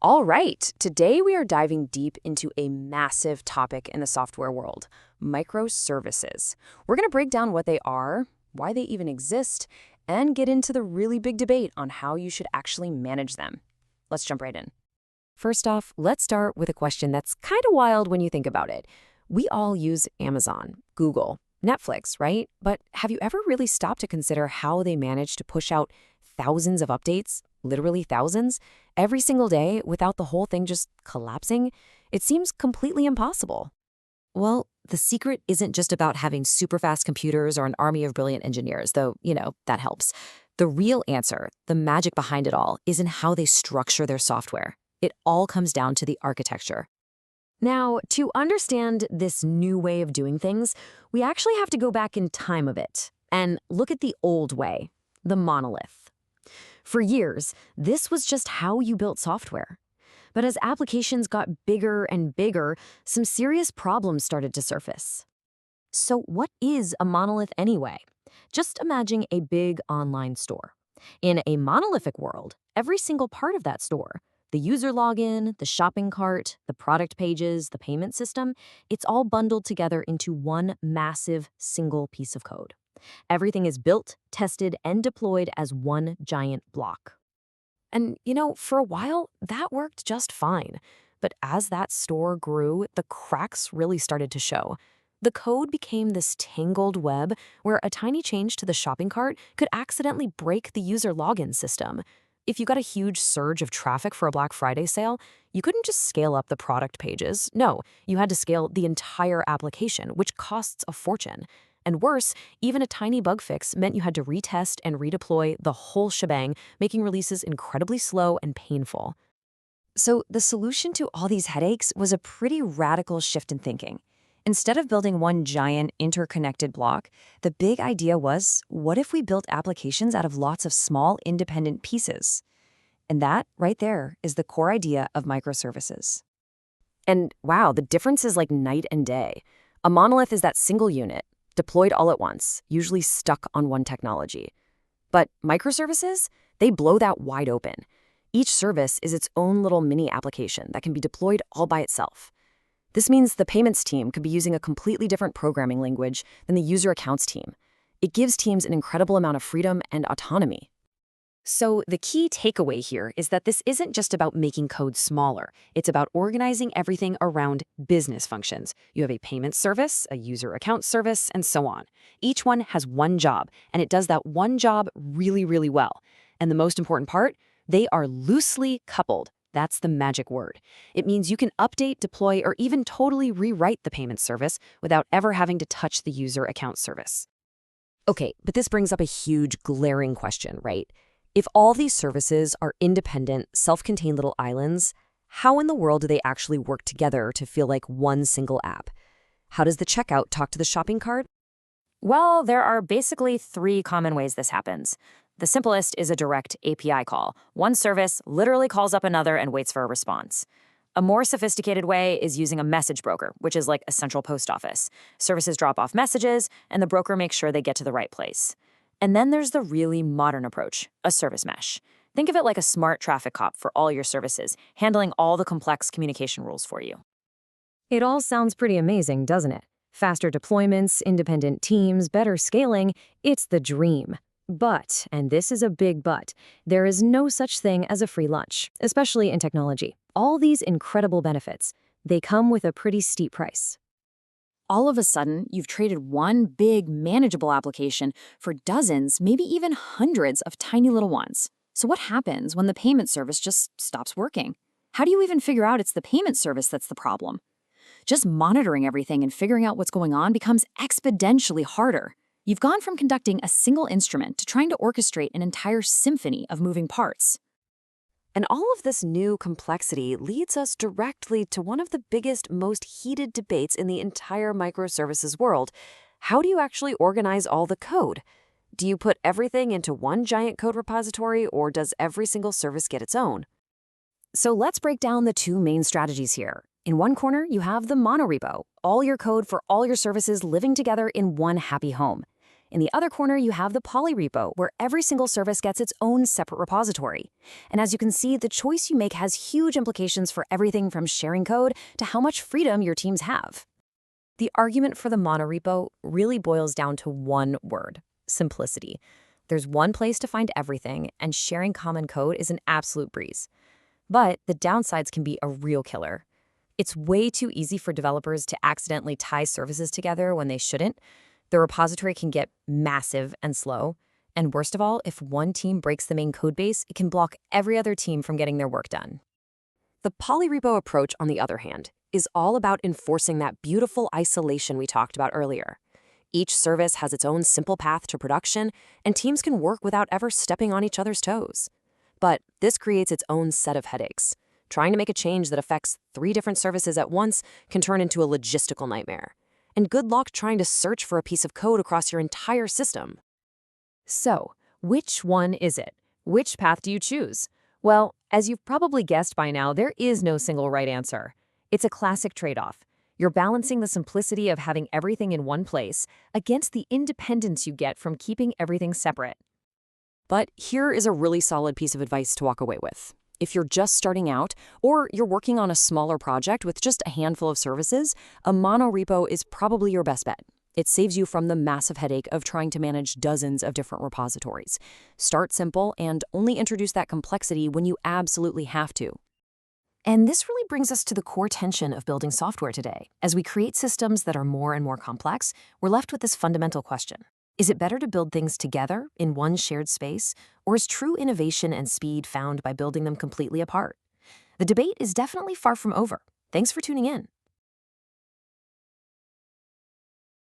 All right, today we are diving deep into a massive topic in the software world, microservices. We're going to break down what they are, why they even exist, and get into the really big debate on how you should actually manage them. Let's jump right in. First off, let's start with a question that's kind of wild when you think about it. We all use Amazon, Google, Netflix, right? But have you ever really stopped to consider how they manage to push out thousands of updates, literally thousands, every single day without the whole thing just collapsing? It seems completely impossible. Well, the secret isn't just about having super fast computers or an army of brilliant engineers, though, that helps. The real answer, the magic behind it all, is in how they structure their software. It all comes down to the architecture. Now, to understand this new way of doing things, we actually have to go back in time a bit and look at the old way, the monolith. For years, this was just how you built software. But as applications got bigger and bigger, some serious problems started to surface. So what is a monolith anyway? Just imagine a big online store. In a monolithic world, every single part of that store, the user login, the shopping cart, the product pages, the payment system, it's all bundled together into one massive single piece of code. Everything is built, tested, and deployed as one giant block. And, for a while, that worked just fine. But as that store grew, the cracks really started to show. The code became this tangled web where a tiny change to the shopping cart could accidentally break the user login system. If you got a huge surge of traffic for a Black Friday sale, you couldn't just scale up the product pages. No, you had to scale the entire application, which costs a fortune. And worse, even a tiny bug fix meant you had to retest and redeploy the whole shebang, making releases incredibly slow and painful. So the solution to all these headaches was a pretty radical shift in thinking. Instead of building one giant interconnected block, the big idea was, what if we built applications out of lots of small independent pieces? And that, right there, is the core idea of microservices. And wow, the difference is like night and day. A monolith is that single unit, deployed all at once, usually stuck on one technology. But microservices, they blow that wide open. Each service is its own little mini application that can be deployed all by itself. This means the payments team could be using a completely different programming language than the user accounts team. It gives teams an incredible amount of freedom and autonomy. So the key takeaway here is that this isn't just about making code smaller. It's about organizing everything around business functions. You have a payment service, a user account service, and so on. Each one has one job, and it does that one job really, really well. And the most important part, they are loosely coupled. That's the magic word. It means you can update, deploy, or even totally rewrite the payment service without ever having to touch the user account service. Okay, but this brings up a huge, glaring question, right? If all these services are independent, self-contained little islands, how in the world do they actually work together to feel like one single app? How does the checkout talk to the shopping cart? Well, there are basically 3 common ways this happens. The simplest is a direct API call. One service literally calls up another and waits for a response. A more sophisticated way is using a message broker, which is like a central post office. Services drop off messages, and the broker makes sure they get to the right place. And then there's the really modern approach, a service mesh. Think of it like a smart traffic cop for all your services, handling all the complex communication rules for you. It all sounds pretty amazing, doesn't it? Faster deployments, independent teams, better scaling, it's the dream. But, and this is a big but, there is no such thing as a free lunch, especially in technology. All these incredible benefits, they come with a pretty steep price. All of a sudden, you've traded one big, manageable application for dozens, maybe even hundreds of tiny little ones. So what happens when the payment service just stops working? How do you even figure out it's the payment service that's the problem? Just monitoring everything and figuring out what's going on becomes exponentially harder. You've gone from conducting a single instrument to trying to orchestrate an entire symphony of moving parts. And all of this new complexity leads us directly to one of the biggest, most heated debates in the entire microservices world. How do you actually organize all the code? Do you put everything into one giant code repository, or does every single service get its own? So let's break down the 2 main strategies here. In one corner, you have the Monorepo, all your code for all your services living together in one happy home. In the other corner, you have the Polyrepo, where every single service gets its own separate repository. And as you can see, the choice you make has huge implications for everything from sharing code to how much freedom your teams have. The argument for the Monorepo really boils down to one word: simplicity. There's one place to find everything, and sharing common code is an absolute breeze. But the downsides can be a real killer. It's way too easy for developers to accidentally tie services together when they shouldn't. The repository can get massive and slow. And worst of all, if one team breaks the main codebase, it can block every other team from getting their work done. The Polyrepo approach, on the other hand, is all about enforcing that beautiful isolation we talked about earlier. Each service has its own simple path to production, and teams can work without ever stepping on each other's toes. But this creates its own set of headaches. Trying to make a change that affects 3 different services at once can turn into a logistical nightmare. And good luck trying to search for a piece of code across your entire system. So, which one is it? Which path do you choose? Well, as you've probably guessed by now, there is no single right answer. It's a classic trade-off. You're balancing the simplicity of having everything in one place against the independence you get from keeping everything separate. But here is a really solid piece of advice to walk away with. If you're just starting out, or you're working on a smaller project with just a handful of services, a monorepo is probably your best bet. It saves you from the massive headache of trying to manage dozens of different repositories. Start simple and only introduce that complexity when you absolutely have to. And this really brings us to the core tension of building software today. As we create systems that are more and more complex, we're left with this fundamental question. Is it better to build things together in one shared space, or is true innovation and speed found by building them completely apart? The debate is definitely far from over. Thanks for tuning in.